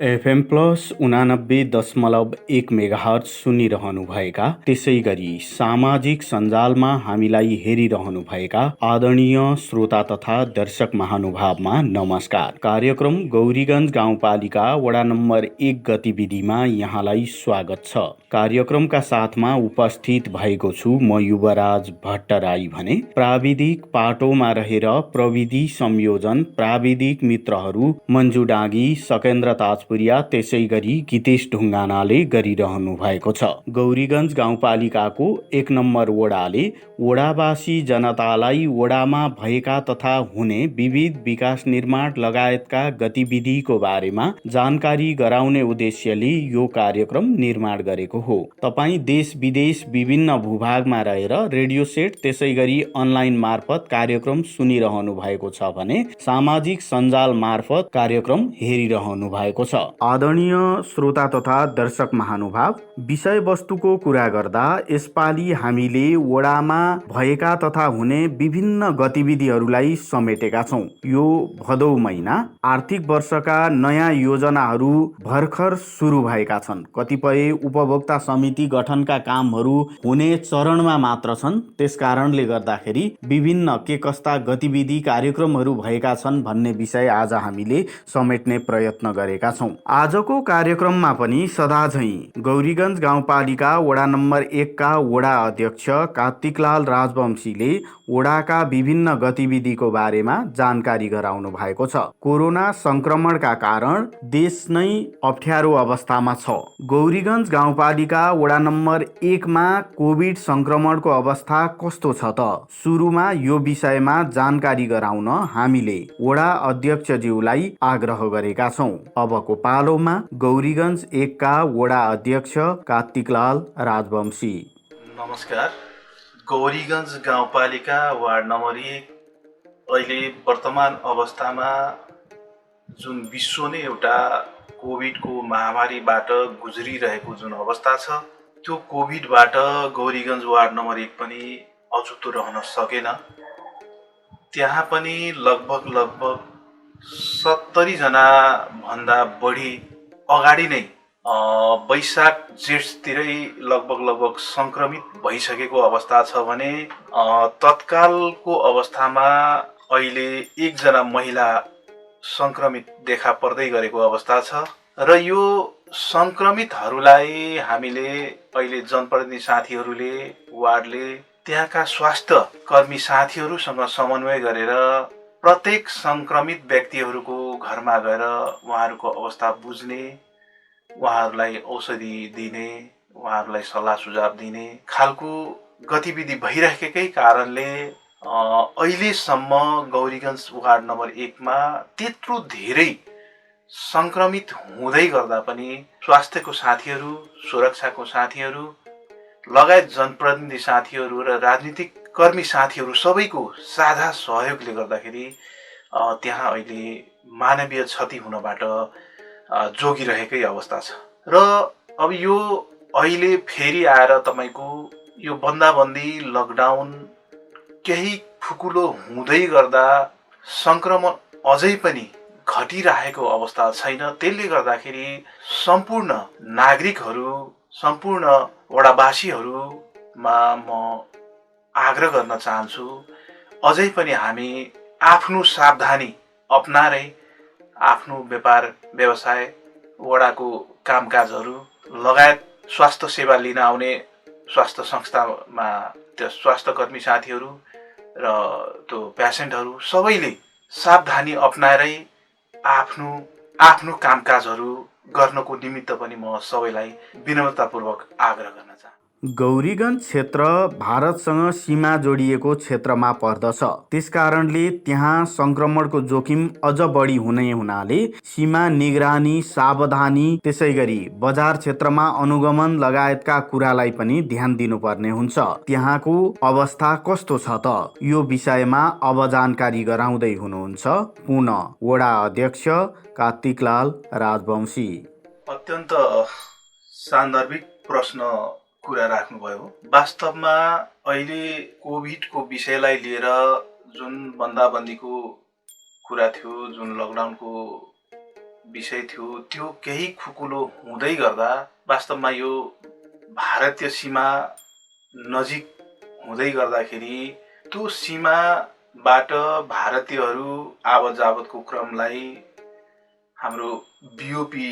FM plus 89.1 megahertz सुनिरहनुभएका, त्यसै गरी सामाजिक सञ्जालमा हामीलाई हेरिरहनुभएका आदरणीय श्रोता तथा दर्शक महानुभावमा नमस्कार। कार्यक्रम गौरीगञ्ज गाउँपालिका वडा नम्बर 1 गतिविधिमा यहाँलाई स्वागत छ। कार्यक्रमका साथमा उपस्थित भएको छु म युवराज भट्टराई भने प्राविधिक पाटोमा रहेर प्रविधि संयोजन प्राविधिक मित्रहरू मन्जु डाँगी, सकेन्द्र ताजपुरिया, त्यसै गरी गीतेश ढुङ्गानाले गरिरहनु भएको छ। गौरीगञ्ज गाउँपालिकाको 1 नम्बर वडाले वडावासी जनतालाई वडामा भएका तथा हुने विविध विकास निर्माण लगायतका गतिविधिको बारेमा जानकारी गराउने उद्देश्यले यो कार्यक्रम निर्माण गरेको हो। तपाईँ देश विदेश विभिन्न भूभागमा रहेर रेडियो सेट त्यसै गरी अनलाइन मार्फत कार्यक्रम सुनिरहनु भएको छ भने सामाजिक सञ्जाल मार्फत कार्यक्रम हेरिरहनु भएको छ। आदरणीय श्रोता तथा दर्शक महानुभाव, विषयवस्तुको कुरा गर्दा यसपालि हामीले वडामा भएका तथा हुने विभिन्न गतिविधिहरूलाई समेटेका छौँ। यो भदौ महिना आर्थिक वर्षका नयाँ योजनाहरू भर्खर सुरु भएका छन्। कतिपय उपभोक्ता समिति गठनका कामहरू हुने चरणमा मात्र छन्। त्यसकारणले गर्दाखेरि विभिन्न के कस्ता गतिविधि कार्यक्रमहरू भएका छन् भन्ने विषय आज हामीले समेट्ने प्रयत्न गरेका छौँ। आजको कार्यक्रममा पनि सदाझैँ गौरीगञ्ज गाउँपालिका वडा नम्बर 1 का वडा अध्यक्ष कार्तिकलाल राजवंशीले वडाका विभिन्न गतिविधिको बारेमा जानकारी गराउनु भएको छ। कोरोना संक्रमणका कारण देश नै अप्ठ्यारो अवस्थामा छ। गौरीगञ्ज गाउँपालिका वडा नम्बर 1 मा कोभिड संक्रमणको अवस्था कस्तो छ त? सुरुमा यो विषयमा जानकारी गराउन हामीले वडा अध्यक्षज्यूलाई आग्रह गरेका छौँ। अबको पालोमा गौरीगञ्ज 1 का वडा अध्यक्ष कार्तिकलाल राजवंशी। नमस्कार। गौरीगञ्ज गाउँपालिका वार्ड नम्बर 1 अहिले वर्तमान अवस्थामा जुन विश्व नै एउटा कोभिडको महामारीबाट गुज्रिरहेको जुन अवस्था छ, त्यो कोभिडबाट गौरीगञ्ज वार्ड नम्बर 1 पनि अछुतो रहन सकेन। त्यहाँ पनि लगभग 70 जना भन्दा बढी अगाडि नै वैशाख जेठतिरै लगभग संक्रमित भइसकेको अवस्था छ भने तत्कालको अवस्थामा अहिले 1 जना महिला संक्रमित देखा पर्दै गरेको अवस्था छ र यो संक्रमितहरूलाई हामीले अहिले जनप्रतिनिधि साथीहरूले वार्डले त्यहाँका स्वास्थ्य कर्मी साथीहरूसँग समन्वय गरेर प्रत्येक संक्रमित व्यक्तिहरूको घरमा गएर उहाँहरूको अवस्था बुझ्ने, उहाँहरूलाई औषधि दिने, उहाँहरूलाई सल्लाह सुझाव दिने खालको गतिविधि भइरहेकै कारणले अहिलेसम्म गौरीगञ्ज वार्ड नम्बर 1 मा त्यत्रो धेरै संक्रमित हुँदै गर्दा पनि स्वास्थ्यको साथीहरू, सुरक्षाको साथीहरू लगायत जनप्रतिनिधि साथीहरू र राजनीतिक कर्मी साथीहरू सबैको साझा सहयोगले गर्दाखेरि त्यहाँ अहिले मानवीय क्षति हुनबाट जोगिरहेकै अवस्था छ। र अब यो अहिले फेरि आएर तपाईको यो बन्दाबन्दी लकडाउन केही फुकुलो हुँदै गर्दा संक्रमण अझै पनि घटिरहेको अवस्था छैन। त्यसले गर्दाखेरि सम्पूर्ण नागरिकहरू, सम्पूर्ण वडावासीहरूमा म आग्रह गर्न चाहन्छु, अझै पनि हामी आफ्नो सावधानी अपनाएर आफ्नो व्यापार व्यवसाय, वडाको कामकाजहरू लगायत स्वास्थ्य सेवा लिन आउने स्वास्थ्य संस्थामा त्यो स्वास्थ्य कर्मी साथीहरू र त्यो पेसेन्टहरू सबैले सावधानी अपनाएरै आफ्नो कामकाजहरू गर्नको निमित्त पनि म सबैलाई विनम्रतापूर्वक आग्रह गर्न चाहन्छु। गौरीगञ्ज क्षेत्र भारतसँग सीमा जोडिएको क्षेत्रमा पर्दछ। त्यसकारणले त्यहाँ संक्रमणको जोखिम अझ बढी हुने हुनाले सीमा निगरानी, सावधानी, त्यसै गरी बजार क्षेत्रमा अनुगमन लगायतका कुरालाई पनि ध्यान दिनुपर्ने हुन्छ। त्यहाँको अवस्था कस्तो छ त? यो विषयमा अब जानकारी गराउँदै हुनुहुन्छ पुनः वडा अध्यक्ष कार्तिकलाल राजवंशी। अत्यन्त सान्दर्भिक प्रश्न कुरा राख्नुभयो। वास्तवमा अहिले कोभिडको विषयलाई लिएर जुन बन्दाबन्दीको कुरा थियो, जुन लकडाउनको विषय थियो, त्यो केही खुकुलो हुँदै गर्दा वास्तवमा यो भारतीय सीमा नजिक हुँदै गर्दाखेरि त्यो सीमाबाट भारतीयहरू आवत जावतको क्रमलाई हाम्रो बिओपी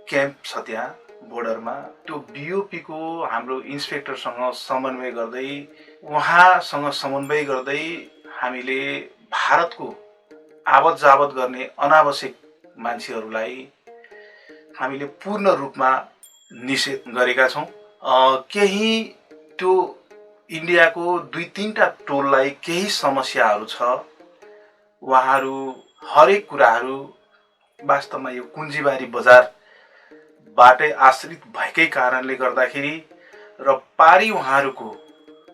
क्याम्प छ त्यहाँ बोर्डरमा, त्यो बिओपीको हाम्रो इन्सपेक्टरसँग समन्वय गर्दै उहाँसँग समन्वय गर्दै हामीले भारतको आवत जावत गर्ने अनावश्यक मान्छेहरूलाई हामीले पूर्ण रूपमा निषेध गरेका छौँ। केही त्यो इन्डियाको 2-3टा टोललाई केही समस्याहरू छ, उहाँहरू हरेक कुराहरू वास्तवमा यो कुञ्जीबारी बजारबाटै आश्रित भएकै कारणले गर्दाखेरि र पारी उहाँहरूको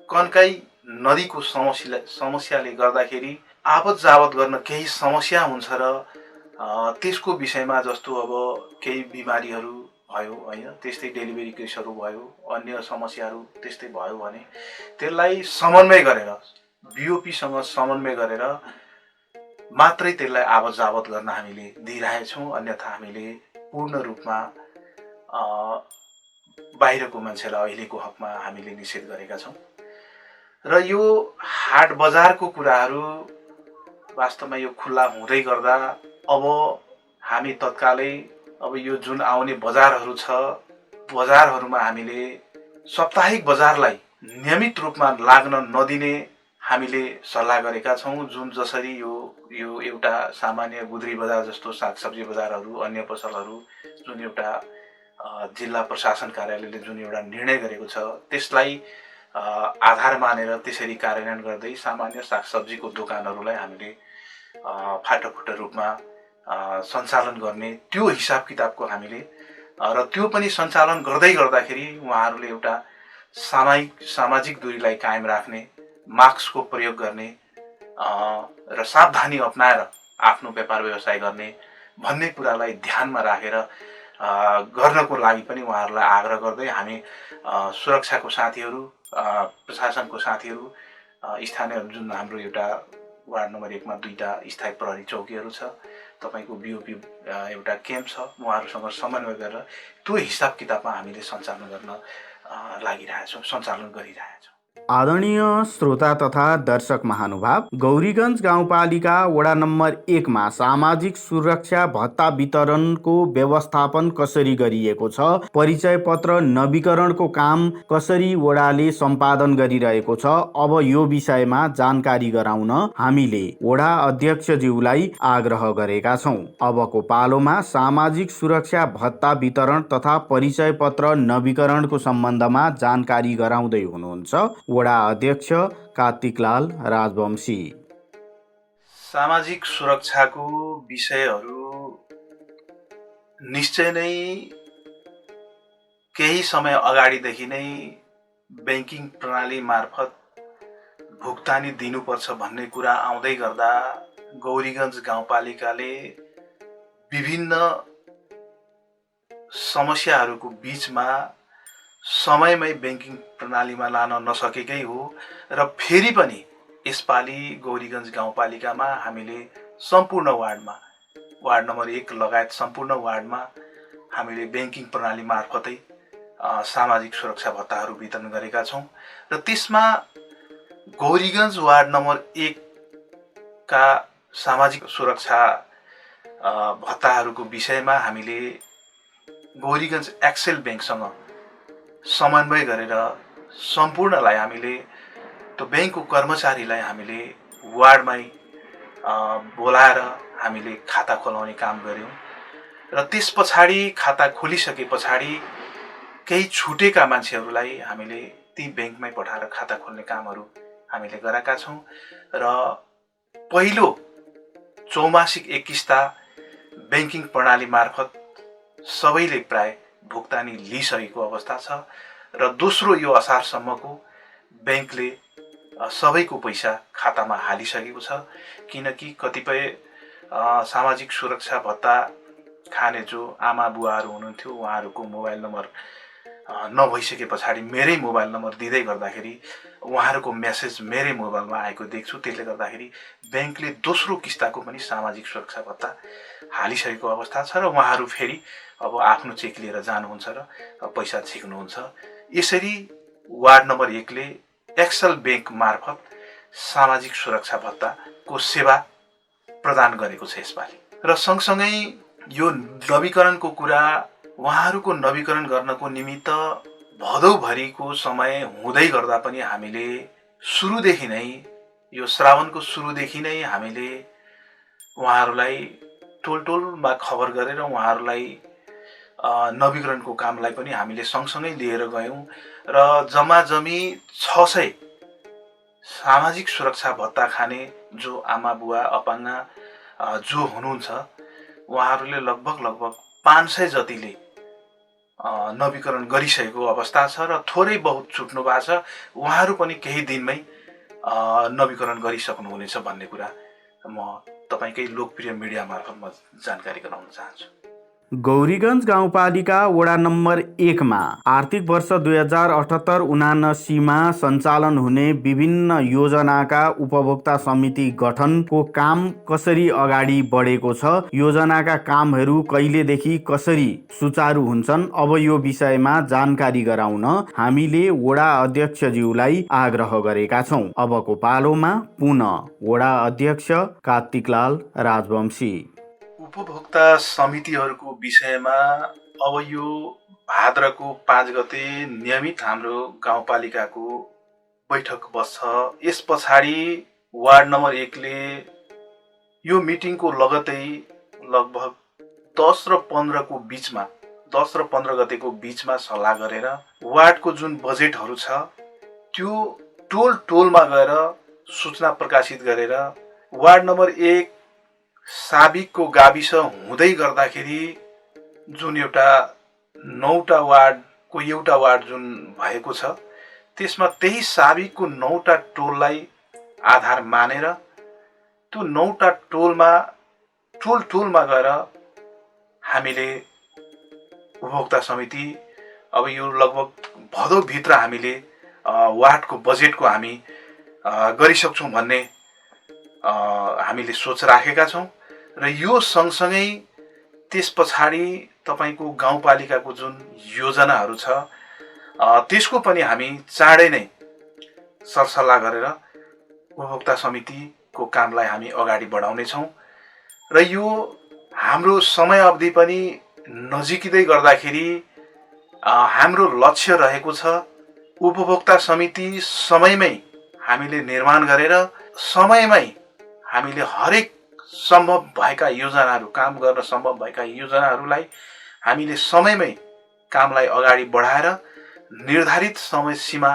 कन्काई नदीको समस्याले गर्दाखेरि आवत जावत गर्न केही समस्या हुन्छ र त्यसको विषयमा जस्तो अब केही बिमारीहरू भयो होइन, त्यस्तै डेलिभरी केसहरू भयो, अन्य समस्याहरू त्यस्तै भयो भने त्यसलाई समन्वय गरेर बिओपीसँग समन्वय गरेर मात्रै त्यसलाई आवत जावत गर्न हामीले दिइरहेछौँ। अन्यथा हामीले पूर्ण रूपमा बाहिरको मान्छेलाई अहिलेको हकमा हामीले निषेध गरेका छौँ। र यो हाट बजारको कुराहरू वास्तवमा यो खुल्ला हुँदै गर्दा अब हामी तत्कालै अब यो जुन आउने बजारहरू छ, बजारहरूमा हामीले साप्ताहिक बजारलाई नियमित रूपमा लाग्न नदिने हामीले सल्लाह गरेका छौँ। जुन जसरी यो एउटा सामान्य गुद्री बजार जस्तो सागसब्जी बजारहरू, अन्य पसलहरू जुन एउटा जिल्ला प्रशासन कार्यालयले जुन एउटा निर्णय गरेको छ त्यसलाई आधार मानेर त्यसरी कार्यान्वयन गर्दै सामान्य सागसब्जीको दोकानहरूलाई हामीले फाटोफुटो रूपमा सञ्चालन गर्ने त्यो हिसाब किताबको हामीले र त्यो पनि सञ्चालन गर्दै गर्दाखेरि उहाँहरूले एउटा सामाजिक दूरीलाई कायम राख्ने, मास्कको प्रयोग गर्ने र सावधानी अपनाएर आफ्नो व्यापार व्यवसाय गर्ने भन्ने कुरालाई ध्यानमा राखेर गर्नको लागि पनि उहाँहरूलाई आग्रह गर्दै हामी सुरक्षाको साथीहरू, प्रशासनको साथीहरू, स्थानीय जुन हाम्रो एउटा वार्ड नम्बर 1मा 2टा स्थायी प्रहरी चौकीहरू छ, तपाईँको बिओपी एउटा क्याम्प छ, उहाँहरूसँग समन्वय गरेर त्यो हिसाब किताबमा हामीले सञ्चालन गर्न लागिरहेछौँ, सञ्चालन गरिरहेछौँ। आदरणीय श्रोता तथा दर्शक महानुभाव, गौरीगञ्ज गाउँपालिका वडा नम्बर 1मा सामाजिक सुरक्षा भत्ता वितरणको व्यवस्थापन कसरी गरिएको छ, परिचय पत्र नवीकरणको काम कसरी वडाले सम्पादन गरिरहेको छ, अब यो विषयमा जानकारी गराउन हामीले वडा अध्यक्षज्यूलाई आग्रह गरेका छौँ। अबको पालोमा सामाजिक सुरक्षा भत्ता वितरण तथा परिचय पत्र नवीकरणको सम्बन्धमा जानकारी गराउँदै हुनुहुन्छ वडा अध्यक्ष कार्तिकलाल राजवंशी। सामाजिक सुरक्षाको विषयहरू निश्चय नै केही समय अगाडिदेखि नै ब्याङ्किङ प्रणाली मार्फत भुक्तानी दिनुपर्छ भन्ने कुरा आउँदै गर्दा गौरीगञ्ज गाउँपालिकाले विभिन्न समस्याहरूको बीचमा समयमै ब्याङ्किङ प्रणालीमा लान नसकेकै हो र फेरि पनि यसपालि गौरीगञ्ज गाउँपालिकामा हामीले सम्पूर्ण वार्ड नम्बर 1 लगायत सम्पूर्ण वार्डमा हामीले ब्याङ्किङ प्रणाली मार्फतै सामाजिक सुरक्षा भत्ताहरू वितरण गरेका छौँ र त्यसमा गौरीगञ्ज वार्ड नम्बर 1 का सामाजिक सुरक्षा भत्ताहरूको विषयमा हामीले गौरीगञ्ज एक्सेल ब्याङ्कसँग समन्वय गरेर सम्पूर्णलाई हामीले त्यो ब्याङ्कको कर्मचारीलाई हामीले वार्डमै बोलाएर हामीले खाता खोलाउने काम गऱ्यौँ र त्यस पछाडि खाता खोलिसके पछाडि केही छुटेका मान्छेहरूलाई हामीले ती ब्याङ्कमै पठाएर खाता खोल्ने कामहरू हामीले गरेका छौँ र पहिलो चौमासिक 1 किस्ता ब्याङ्किङ प्रणाली मार्फत सबैले प्राय भुक्तानी लिइसकेको अवस्था छ र दोस्रो यो असारसम्मको ब्याङ्कले सबैको पैसा खातामा हालिसकेको छ। किनकि कतिपय सामाजिक सुरक्षा भत्ता खाने जो आमा बुवाहरू हुनुहुन्थ्यो उहाँहरूको मोबाइल नम्बर नभइसके पछाडि मेरै मोबाइल नम्बर दिँदै गर्दाखेरि उहाँहरूको मेसेज मेरै मोबाइलमा आएको देख्छु। त्यसले गर्दाखेरि ब्याङ्कले दोस्रो किस्ताको पनि सामाजिक सुरक्षा भत्ता हालिसकेको अवस्था छ र उहाँहरू फेरि अब आफ्नो चेक लिएर जानुहुन्छ र पैसा झिक्नुहुन्छ। यसरी वार्ड नम्बर 1 ले एक्सल ब्याङ्क मार्फत सामाजिक सुरक्षा भत्ताको सेवा प्रदान गरेको छ यसपालि। र सँगसँगै यो नवीकरणको कुरा, उहाँहरूको नवीकरण गर्नको निमित्त भदौभरिको समय हुँदै गर्दा पनि हामीले सुरुदेखि नै, यो श्रावणको सुरुदेखि नै हामीले उहाँहरूलाई टोलटोलमा खबर गरेर उहाँहरूलाई नवीकरणको कामलाई पनि हामीले सँगसँगै लिएर गयौँ र जम्माजम्मी 600 सामाजिक सुरक्षा भत्ता खाने जो आमा बुवा अपाङ्ग जो हुनुहुन्छ उहाँहरूले लगभग 500 जतिले नवीकरण गरिसकेको अवस्था छ र थोरै बहुत छुट्नु भएको छ। उहाँहरू पनि केही दिनमै नवीकरण गरिसक्नुहुनेछ भन्ने कुरा म तपाईँकै लोकप्रिय मिडिया मार्फत म जानकारी गराउन चाहन्छु। गौरीगञ्ज गाउँपालिका वडा नम्बर 1 मा आर्थिक वर्ष 2078-79 मा सञ्चालन हुने विभिन्न योजनाका उपभोक्ता समिति गठनको काम कसरी अगाडि बढेको छ, योजनाका कामहरू कहिलेदेखि कसरी सुचारू हुन्छन्, अब यो विषयमा जानकारी गराउन हामीले वडा अध्यक्षज्यूलाई आग्रह गरेका छौं। अबको पालोमा पुनः वडा अध्यक्ष कार्तिकलाल राजवंशी। उपभोक्ता समितिहरूको विषयमा अब यो भाद्रको 5 गते नियमित हाम्रो गाउँपालिकाको बैठक बस्छ। यस पछाडि वार्ड नम्बर 1 ले यो मिटिङको लगतै लगभग 10 र 15 को बीचमा, 10 र 15 गतेको बीचमा सल्लाह गरेर वार्डको जुन बजेटहरू छ त्यो टोलमा गएर सूचना प्रकाशित गरेर वार्ड नम्बर 1 साबिकको गाविस हुँदै गर्दाखेरि जुन एउटा 9टा वार्डको एउटा वार्ड जुन भएको छ त्यसमा त्यही साबिकको 9टा टोललाई आधार मानेर त्यो 9टा टोलमा गएर हामीले उपभोक्ता समिति अब यो लगभग भदौभित्र हामीले वार्डको बजेटको हामी गरिसक्छौँ भन्ने हामीले सोच राखेका छौँ र यो सँगसँगै त्यस पछाडि तपाईको गाउँपालिकाको जुन योजनाहरू छ त्यसको पनि हामी चाँडै नै सरसल्लाह गरेर उपभोक्ता समितिको कामलाई हामी अगाडि बढाउने छौँ र यो हाम्रो समय अवधि पनि नजिकिँदै गर्दाखेरि हाम्रो लक्ष्य रहेको छ उपभोक्ता समिति समयमै हामीले निर्माण गरेर समयमै हामीले हरेक सम्भव भएका योजनाहरू, काम गर्न सम्भव भएका योजनाहरूलाई हामीले समयमै कामलाई अगाडि बढाएर निर्धारित समय सीमा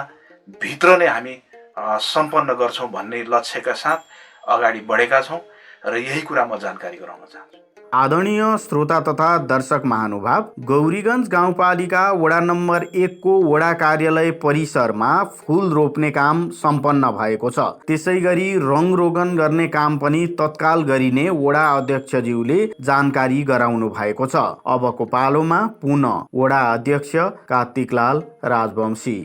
भित्र नै हामी सम्पन्न गर्छौं भन्ने लक्ष्यका साथ अगाडि बढेका छौं र यही कुरा म जानकारी गराउन चाहन्छु। आदरणीय श्रोता तथा दर्शक महानुभाव, गौरीगञ्ज गाउँपालिका वडा नम्बर 1 को वडा कार्यालय परिसरमा फूल रोप्ने काम सम्पन्न भएको छ। त्यसैगरी रङ रोगन गर्ने काम पनि तत्काल गरिने वडा अध्यक्षज्यूले जानकारी गराउनु भएको छ। अबको पालोमा पुनः वडा अध्यक्ष कार्तिकलाल राजवंशी।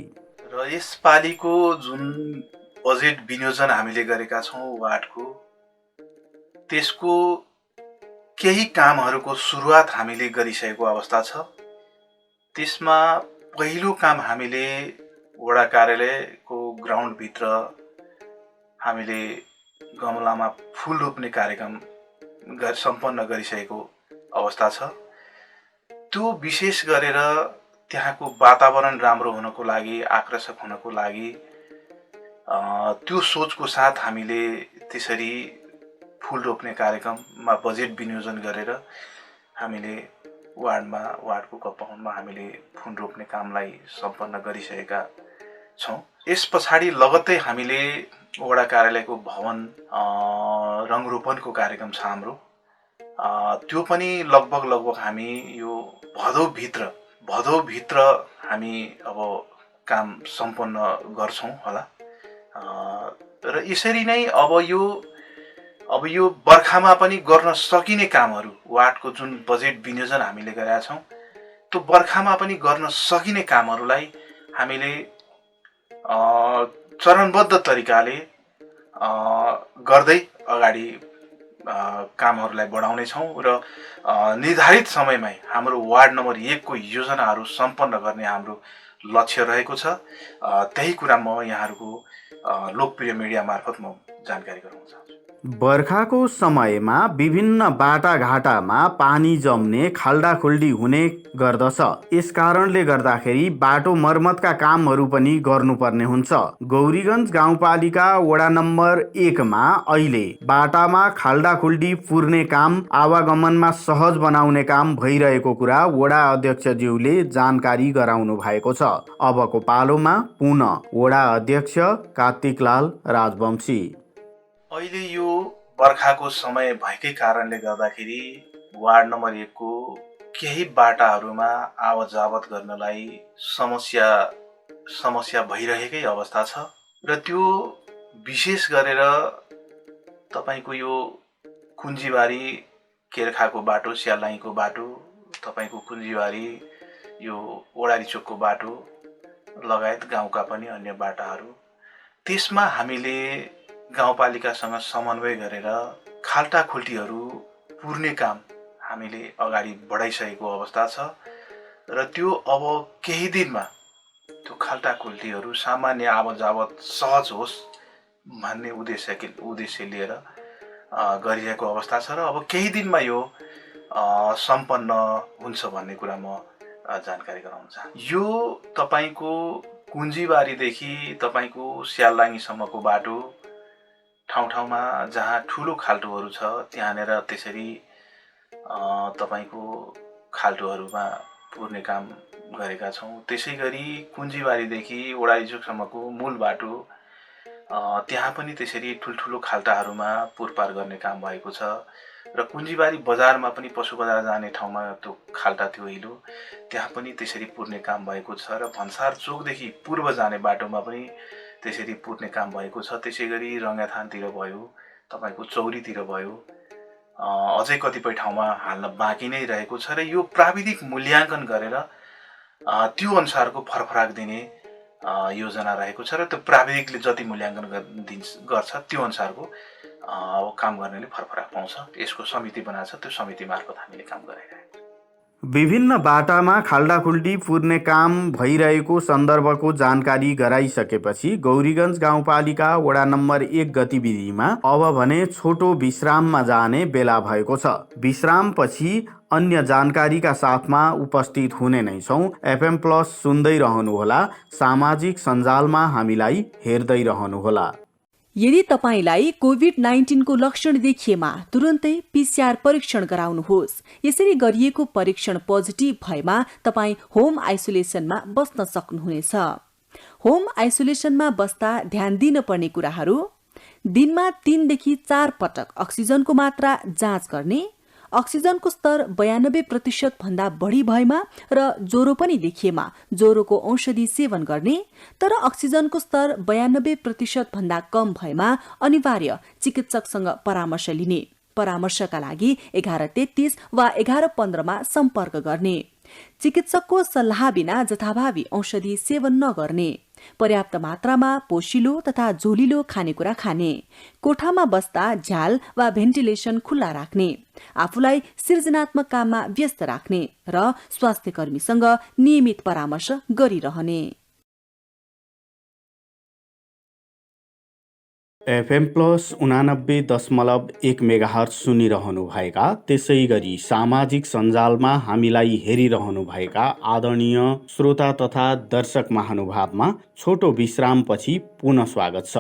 र यसपालिको जुन बजेट विनियोजन हामीले गरेका छौं वार्डको, त्यसको केही कामहरूको सुरुवात हामीले गरिसकेको अवस्था छ। त्यसमा पहिलो काम हामीले वडा कार्यालयको ग्राउन्ड भित्र हामीले गमलामा फूल रोप्ने कार्यक्रम सम्पन्न गरिसकेको अवस्था छ। त्यो विशेष गरेर त्यहाँको वातावरण राम्रो हुनको लागि, आकर्षक हुनको लागि त्यो सोचको साथ हामीले त्यसरी फूल रोप्ने कार्यक्रममा बजेट विनियोजन गरेर हामीले वार्डको कम्पाउन्डमा हामीले फूल रोप्ने कामलाई सम्पन्न गरिसकेका छौं। यस पछाडि लगत्तै हामीले वडा कार्यालयको भवन रङरोपनको कार्यक्रम छ हाम्रो। त्यो पनि लगभग हामी यो भदौभित्र हामी अब काम सम्पन्न गर्छौं होला। र यसरी नै अब यो बर्खामा पनि गर्न सकिने कामहरू, वार्डको जुन बजेट विनियोजन हामीले गरेका छौं त्यो बर्खामा पनि गर्न सकिने कामहरूलाई हामीले चरणबद्ध तरिकाले गर्दै अगाडि कामहरूलाई बढाउनेछौँ र निर्धारित समयमै हाम्रो वार्ड नम्बर 1 को योजनाहरू सम्पन्न गर्ने हाम्रो लक्ष्य रहेको छ। त्यही कुरा म यहाँहरूको लोकप्रिय मिडिया मार्फत म जानकारी गराउन चाहन्छु। बर्खाको समयमा विभिन्न बाटाघाटामा पानी जम्ने खाल्डाखुल्डी हुने गर्दछ। यस कारणले गर्दाखेरि बाटो मर्मतका कामहरू पनि गर्नुपर्ने हुन्छ। गौरीगञ्ज गाउँपालिका वडा नम्बर 1 मा अहिले बाटामा खाल्डाखुल्डी पुर्ने काम, आवागमनमा सहज बनाउने काम भइरहेको कुरा वडा अध्यक्षज्यूले जानकारी गराउनु भएको छ। अबको पालोमा पुनः वडा अध्यक्ष कार्तिकलाल राजवंशी। अहिले यो बर्खाको समय भएकै कारणले गर्दाखेरि वार्ड नम्बर 1 को केही बाटाहरूमा आवत जावत गर्नलाई समस्या भइरहेकै अवस्था छ र त्यो विशेष गरेर तपाईको यो कुञ्जीबारी केरखाको बाटो, स्यालाईको बाटो, तपाईको कुञ्जीबारी यो ओडारी चोकको बाटो लगायत गाउँका पनि अन्य बाटाहरू, त्यसमा हामीले गाउँपालिकासँग समन्वय गरेर खाल्टाखुल्टीहरू पुर्ने काम हामीले अगाडि बढाइसकेको अवस्था छ र त्यो अब केही दिनमा त्यो खाल्टाखुल्टीहरू सामान्य आवत जावत सहज होस् भन्ने उद्देश्य लिएर गरिरहेको अवस्था छ र अब केही दिनमा यो सम्पन्न हुन्छ भन्ने कुरा म जानकारी गराउन चाहन्छु। यो तपाईको कुञ्जीबारीदेखि तपाईको स्यालाङीसम्मको बाटो ठाउँ-ठाउँमा जहाँ ठुलो खाल्टोहरू छ त्यहाँनेर त्यसरी तपाईको खाल्टोहरूमा पुर्ने काम गरेका छौँ। त्यसै गरी कुञ्जीबारीदेखि ओडारीचोकसम्मको मूल बाटो त्यहाँ पनि त्यसरी ठुल्ठुलो खाल्टाहरूमा पुरपार गर्ने काम भएको छ र कुञ्जीबारी बजारमा पनि पशु बजार जाने ठाउँमा त्यो खाल्टा थियो हिलो, त्यहाँ पनि त्यसरी पुर्ने काम भएको छ र भन्सार चोकदेखि पूर्व जाने बाटोमा पनि त्यसरी पुर्ने काम भएको छ। त्यसै गरी रङ्गाथानतिर भयो, तपाईको चौरीतिर भयो, अझै कतिपय ठाउँमा हाल्न बाँकी नै रहेको छ र यो प्राविधिक मूल्याङ्कन गरेर त्यो अनुसारको फरफराक दिने योजना रहेको छ र त्यो प्राविधिकले जति मूल्याङ्कन गर्छ त्यो अनुसारको काम गर्नेले फरफराक पाउँछ। यसको समिति बनाएको छ, त्यो समिति मार्फत हामीले काम गरिरहेका छौँ। विभिन्न बाटामा खाल्डाखुल्डी पुर्ने काम भइरहेको सन्दर्भको जानकारी गराइसकेपछि गौरीगञ्ज गाउँपालिका वडा नम्बर 1 गतिविधिमा अब भने छोटो विश्राममा जाने बेला भएको छ। विश्रामपछि अन्य जानकारीका साथमा उपस्थित हुने नै छौँ। FM प्लस सुन्दै रहनुहोला, सामाजिक सञ्जालमा हामीलाई हेर्दै रहनुहोला। यदि तपाईलाई कोभिड-19 को लक्षण देखिएमा तुरन्तै PCR परीक्षण गराउनुहोस्। यसरी गरिएको परीक्षण पोजिटिभ भएमा तपाईँ होम आइसोलेसनमा बस्न सक्नुहुनेछ। होम आइसोलेसनमा बस्दा ध्यान दिनुपर्ने कुराहरू: दिनमा 3 देखि 4 पटक अक्सिजनको मात्रा जाँच गर्ने, अक्सिजनको स्तर 92% भन्दा बढी भएमा र ज्वरो पनि देखिएमा ज्वरोको औषधि सेवन गर्ने, तर अक्सिजनको स्तर 92% भन्दा कम भएमा अनिवार्य चिकित्सकसँग परामर्श लिने। परामर्शका लागि 1133 वा 1115 मा सम्पर्क गर्ने। चिकित्सकको सल्लाह बिना जथाभावी औषधि सेवन नगर्ने। पर्याप्त मात्रामा पोषिलो तथा झोलिलो खानेकुरा खाने। कोठामा बस्दा झ्याल वा भेन्टिलेसन खुल्ला राख्ने। आफूलाई सृजनात्मक काममा व्यस्त राख्ने र स्वास्थ्य कर्मीसँग नियमित परामर्श गरिरहने। FM प्लस 89.1 मेगाहर्ज सुनिरहनु भएका, त्यसै गरी सामाजिक सञ्जालमा हामीलाई हेरिरहनु भएका आदरणीय श्रोता तथा दर्शक महानुभावमा छोटो विश्रामपछि पुनः स्वागत छ।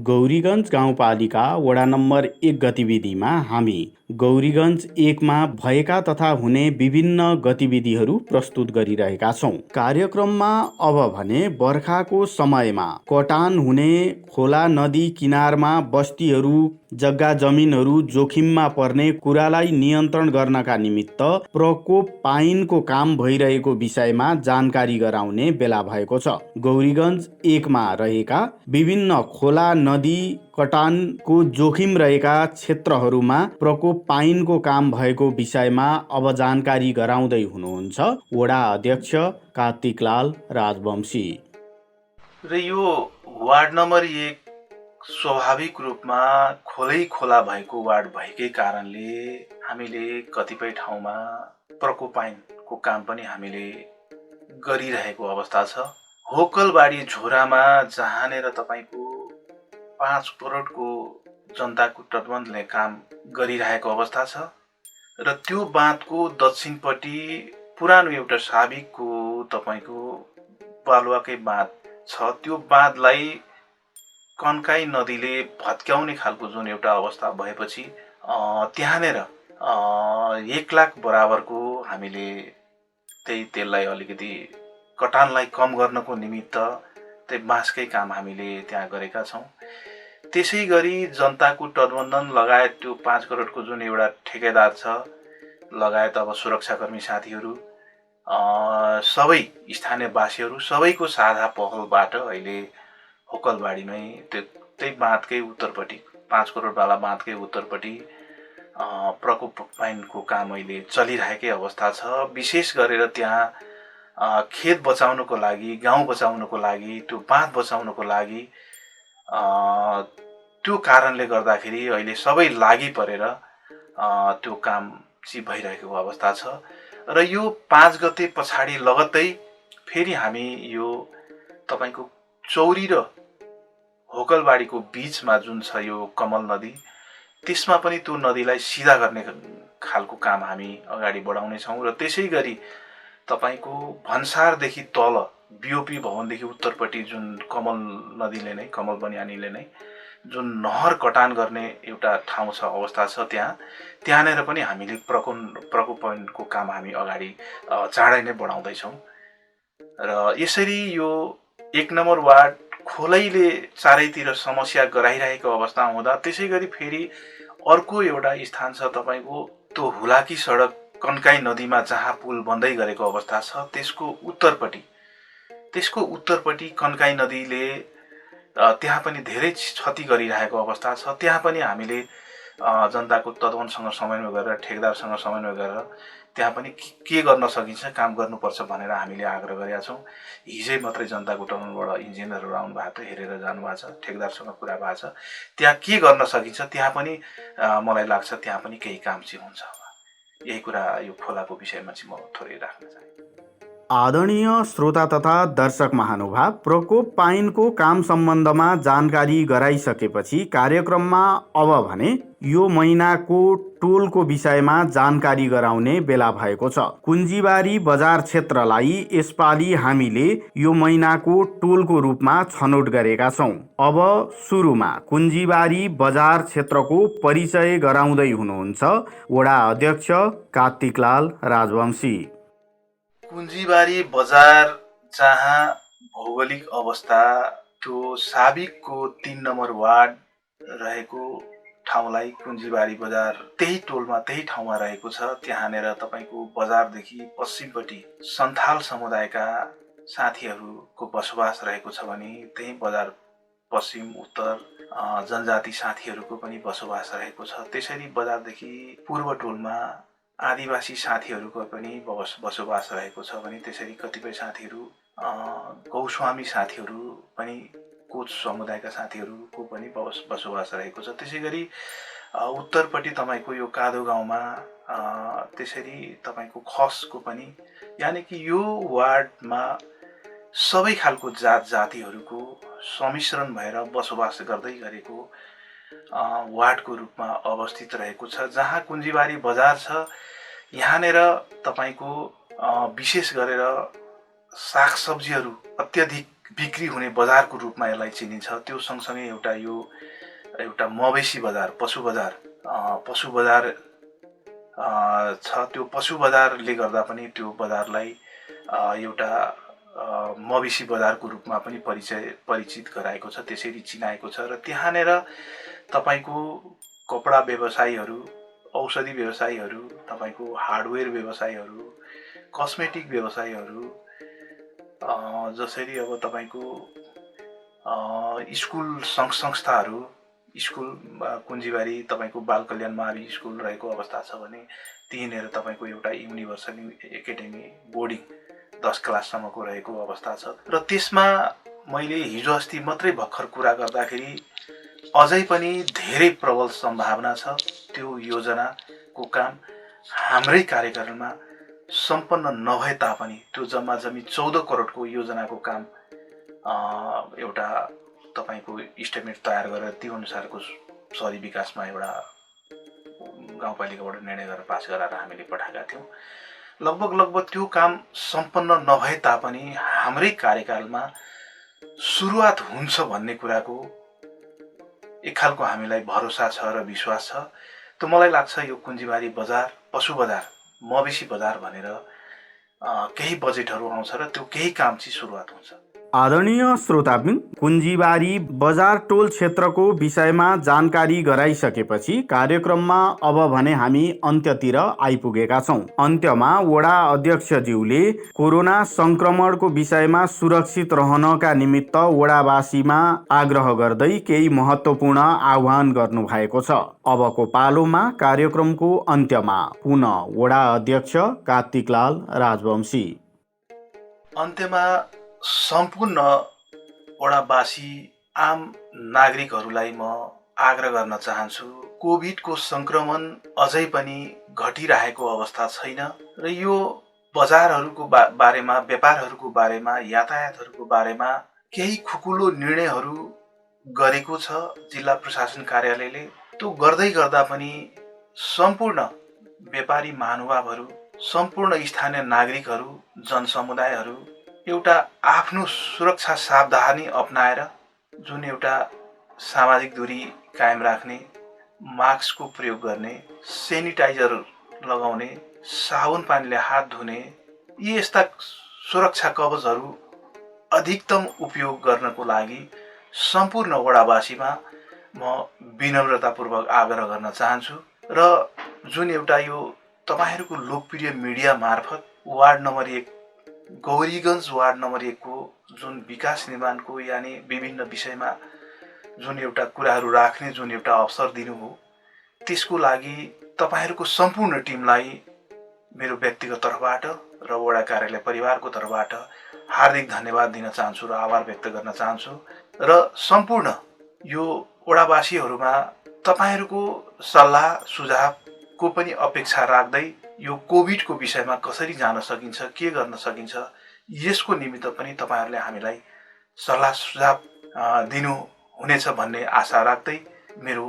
गौरीगञ्ज गाउँपालिका वडा नम्बर 1 गतिविधिमा हामी गौरीगञ्ज 1 मा भएका तथा हुने विभिन्न गतिविधिहरू प्रस्तुत गरिरहेका छौँ। कार्यक्रममा अब भने बर्खाको समयमा कटान हुने खोला नदी किनारमा बस्तीहरू जग्गा जमिनहरू जोखिममा पर्ने कुरालाई नियन्त्रण गर्नका निमित्त प्रकोप पाइनको काम भइरहेको विषयमा जानकारी गराउने बेला भएको छ। गौरीगञ्ज 1 मा रहेका विभिन्न खोला नदी कटानको जोखिम रहेका क्षेत्रहरूमा प्रकोप पाइनको काम भएको विषयमा अब जानकारी गराउँदै हुनुहुन्छ वडा अध्यक्ष कार्तिकलाल राजवंशी। र यो वार्ड नम्बर 1 स्वाभाविक रूपमा खोला भएको वार्ड भएकै कारणले हामीले कतिपय ठाउँमा प्रकोपाइनको काम पनि हामीले गरिरहेको अवस्था छ। होकलबाडी झोरामा जहाँनेर तपाईको 5 करोडको जनताको तटबन्धले काम गरिरहेको अवस्था छ र त्यो बाँधको दक्षिणपट्टि पुरानो एउटा साबिकको तपाईको बालुवाकै बाँध छ। त्यो बाँधलाई कन्काई नदीले भत्काउने खालको जुन एउटा अवस्था भएपछि त्यहाँनेर 1 लाख बराबरको हामीले त्यसलाई अलिकति कटानलाई कम गर्नको निमित्त त्यही बाँसकै काम हामीले त्यहाँ गरेका छौँ। त्यसै गरी जनताको तटबन्धन लगायत त्यो 5 करोडको जुन एउटा ठेकेदार छ लगायत अब सुरक्षाकर्मी साथीहरू सबै स्थानीयवासीहरू सबैको साझा पहलबाट अहिले होकलबाडीमै त्यही बाँधकै उत्तरपट्टि 5 करोडवाला बाँधकै उत्तरपट्टि प्रकोप पाइनको काम अहिले चलिरहेकै अवस्था छ। विशेष गरेर त्यहाँ खेत बचाउनको लागि, गाउँ बचाउनको लागि, त्यो बाँध बचाउनको लागि त्यो कारणले गर्दाखेरि अहिले सबै लागि परेर त्यो काम चाहिँ भइरहेको अवस्था छ। र यो 5 गते पछाडि लगत्तै फेरि हामी यो तपाईको चौरी र होकलबाडीको बीचमा जुन छ यो कमल नदी, त्यसमा पनि त्यो नदीलाई सिधा गर्ने खालको काम हामी अगाडि बढाउने छौँ। र त्यसै गरी तपाईको भन्सारदेखि तल बिओपी भवनदेखि उत्तरपट्टि जुन कमल नदीले नै, कमल बन्यानीले नै जुन नहर कटान गर्ने एउटा ठाउँ छ, अवस्था छ, त्यहाँनेर पनि हामीले प्रकोपनको काम हामी अगाडि चाँडै नै बढाउँदैछौँ। र यसरी यो 1 नम्बर वार्ड खोलैले चारैतिर समस्या गराइरहेको अवस्था हुँदा त्यसै गरी फेरि अर्को एउटा स्थान छ तपाईको त्यो हुलाकी सडक कन्काई नदीमा जहाँ पुल बन्दै गरेको अवस्था छ, त्यसको उत्तरपट्टि कन्काई नदीले त्यहाँ पनि धेरै क्षति गरिरहेको अवस्था छ। त्यहाँ पनि हामीले जनताको तत्त्वसँग समन्वय गरेर, ठेकेदारसँग समन्वय गरेर त्यहाँ पनि के गर्न सकिन्छ, काम गर्नुपर्छ भनेर हामीले आग्रह गरेका छौँ। हिजै मात्रै जनताको तर्फबाट इन्जिनियरहरू आउनु भएको थियो, हेरेर जानुभएको छ, ठेकेदारसँग कुरा भएको छ। त्यहाँ के गर्न सकिन्छ, त्यहाँ पनि मलाई लाग्छ त्यहाँ पनि केही काम चाहिँ हुन्छ। यही कुरा यो खोलाको विषयमा चाहिँ म थोरै राख्न चाहे। आदरणीय श्रोता तथा दर्शक महानुभाव, प्रकोप पाइनको काम सम्बन्धमा जानकारी गराइसकेपछि कार्यक्रममा अब भने यो महिनाको टोलको विषयमा जानकारी गराउने बेला भएको छ। कुञ्जीबारी बजार क्षेत्रलाई यसपालि हामीले यो महिनाको टोलको रूपमा छनौट गरेका छौँ। अब सुरुमा कुञ्जीबारी बजार क्षेत्रको परिचय गराउँदै हुनुहुन्छ वडा अध्यक्ष कार्तिकलाल राजवंशी। कुञ्जीबारी बजार जहाँ भौगोलिक अवस्था त्यो साबिकको 3 नम्बर वार्ड रहेको ठाउँलाई कुञ्जीबारी बजार त्यही टोलमा त्यही ठाउँमा रहेको छ। त्यहाँनेर तपाईको बजारदेखि पश्चिमपट्टि सन्थाल समुदायका साथीहरूको बसोबास रहेको छ भने त्यही बजार पश्चिम उत्तर जनजाति साथीहरूको पनि बसोबास रहेको छ। त्यसरी बजारदेखि पूर्व टोलमा आदिवासी साथीहरूको पनि बसोबास रहेको छ भने त्यसरी कतिपय साथीहरू गौस्वामी साथीहरू पनि, कोच समुदायका साथीहरूको पनि बसोबास रहेको छ। त्यसै गरी उत्तरपट्टि तपाईको यो कादो गाउँमा त्यसरी तपाईको खसको पनि, यानि कि यो वार्डमा सबै खालको जातिहरूको सम्मिश्रण भएर बसोबास गर्दै गरेको वार्डको रूपमा अवस्थित रहेको छ। जहाँ कुञ्जीबारी बजार छ यहाँनेर तपाईको विशेष गरेर सागसब्जीहरू अत्यधिक बिक्री हुने बजारको रूपमा यसलाई चिनिन्छ। त्यो सँगसँगै एउटा मवेशी बजार, पशु बजार छ। त्यो पशु बजारले गर्दा पनि त्यो बजारलाई एउटा मवेशी बजारको रूपमा पनि परिचित गराएको छ, त्यसरी चिनाएको छ। र त्यहाँनेर तपाईको कपडा व्यवसायीहरू, औषधि व्यवसायीहरू, तपाईको हार्डवेयर व्यवसायीहरू, कस्मेटिक व्यवसायीहरू, जसरी अब तपाईको स्कुल सङ्घ संस्थाहरू, स्कुल कुञ्जीबारी तपाईको बाल कल्याण मावि स्कुल रहेको अवस्था छ भने त्यहीँनिर तपाईको एउटा युनिभर्सल एकाडेमी बोर्डिङ 10 क्लाससम्मको रहेको अवस्था छ र त्यसमा मैले हिजो अस्ति मात्रै भर्खर कुरा गर्दाखेरि अझै पनि धेरै प्रबल सम्भावना छ त्यो योजनाको काम हाम्रै कार्यकालमा सम्पन्न नभए तापनि त्यो जम्मा जम्मी 14 करोडको योजनाको काम एउटा तपाईको इस्टिमेट तयार गरेर त्यो अनुसारको शहरी विकासमा एउटा गाउँपालिकाबाट निर्णय गरेर पास गराएर हामीले पठाएका थियौँ। लगभग त्यो काम सम्पन्न नभए तापनि हाम्रै कार्यकालमा सुरुवात हुन्छ भन्ने कुराको एक खालको हामीलाई भरोसा छ र विश्वास छ। त मलाई लाग्छ यो कुञ्जीबारी बजार, पशु बजार, मवेशी बजार भनेर केही बजेटहरू आउँछ र त्यो केही काम चाहिँ सुरुवात हुन्छ। आदरणीय श्रोताबिन, कुञ्जीबारी बजार टोल क्षेत्रको विषयमा जानकारी गराइसकेपछि कार्यक्रममा अब भने हामी अन्त्यतिर आइपुगेका छौँ। अन्त्यमा वडा अध्यक्षज्यूले कोरोना संक्रमणको विषयमा सुरक्षित रहनका निमित्त वडावासीमा आग्रह गर्दै केही महत्त्वपूर्ण आह्वान गर्नु भएको छ। अबको पालोमा कार्यक्रमको अन्त्यमा पुनः वडा अध्यक्ष कार्तिकलाल राजवंशी। अन्त्यमा सम्पूर्ण वडावासी आम नागरिकहरूलाई म आग्रह गर्न चाहन्छु, कोभिडको संक्रमण अझै पनि घटिरहेको अवस्था छैन र यो बजारहरूको बारेमा, व्यापारहरूको बारेमा, यातायातहरूको बारेमा केही खुकुलो निर्णयहरू गरेको छ जिल्ला प्रशासन कार्यालयले। त्यो गर्दै गर्दा पनि सम्पूर्ण व्यापारी महानुभावहरू, सम्पूर्ण स्थानीय नागरिकहरू, जनसमुदायहरू एउटा आफ्नो सुरक्षा सावधानी अपनाएर जुन एउटा सामाजिक दूरी कायम राख्ने, मास्कको प्रयोग गर्ने, सेनिटाइजर लगाउने, साबुन पानीले हात धुने, यी यस्ता सुरक्षा कवचहरू अधिकतम उपयोग गर्नको लागि सम्पूर्ण वडावासीमा म विनम्रतापूर्वक आग्रह गर्न चाहन्छु र जुन एउटा यो तपाईहरूको लोकप्रिय मिडिया मार्फत ward number 1 Gauriganj ward number 1 को जुन विकास निर्माणको यानि विभिन्न विषयमा जुन एउटा कुराहरू राख्ने जुन एउटा अवसर दिनुभयो, त्यसको लागि तपाईहरूको सम्पूर्ण टिमलाई मेरो व्यक्तिगत तर्फबाट र वडा कार्यालय परिवारको तर्फबाट हार्दिक धन्यवाद दिन चाहन्छु र आभार व्यक्त गर्न चाहन्छु र सम्पूर्ण यो वडावासीहरूमा तपाईहरूको सल्लाह सुझावको पनि अपेक्षा राख्दै यो कोभिडको विषयमा कसरी जान सकिन्छ, के गर्न सकिन्छ, यसको निमित्त पनि तपाईहरूले हामीलाई सल्लाह सुझाव दिनु हुनेछ भन्ने आशा राख्दै मेरो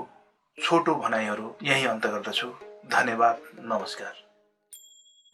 छोटो भनाइहरू यही अन्त गर्दछु। धन्यवाद, नमस्कार।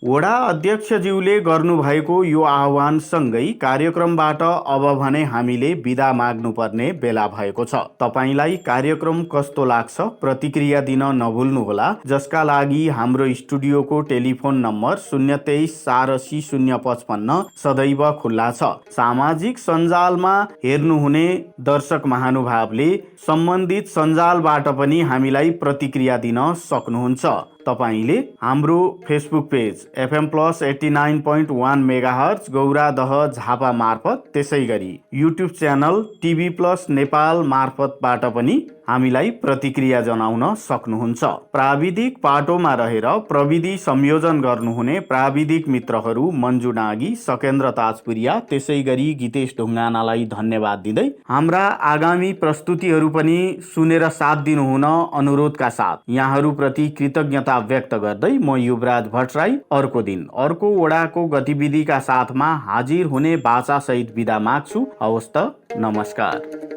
वडा अध्यक्षज्यूले गर्नुभएको यो आह्वानसँगै कार्यक्रमबाट अब भने हामीले बिदा माग्नुपर्ने बेला भएको छ। तपाईलाई कार्यक्रम कस्तो लाग्छ प्रतिक्रिया दिन नभुल्नुहोला, जसका लागि हाम्रो स्टुडियोको टेलिफोन नम्बर 023 84 055 सदैव खुल्ला छ। सामाजिक सञ्जालमा हेर्नुहुने दर्शक महानुभावले सम्बन्धित सञ्जालबाट पनि हामीलाई प्रतिक्रिया दिन सक्नुहुन्छ। तपाईले हाम्रो Facebook page FM+89.1 megahertz Gauradaha Jhapa मार्फत, त्यसै गरी युट्युब च्यानल TV+ नेपाल मार्फतबाट पनि हामीलाई प्रतिक्रिया जनाउन सक्नुहुन्छ। प्राविधिक पाटोमा रहेर प्रविधि संयोजन गर्नुहुने प्राविधिक मित्रहरू मन्जु नागी, सकेन्द्र ताजपुरिया, त्यसै गरी गीतेश ढुङ्गानालाई धन्यवाद दिँदै हाम्रा आगामी प्रस्तुतिहरू पनि सुनेर साथ दिनुहुन अनुरोधका साथ यहाँहरूप्रति कृतज्ञता व्यक्त गर्दै म युवराज भट्टराई अर्को दिन अर्को वडाको गतिविधिका साथमा हाजिर हुने बाचासहित बिदा माग्छु। हवस् त, नमस्कार।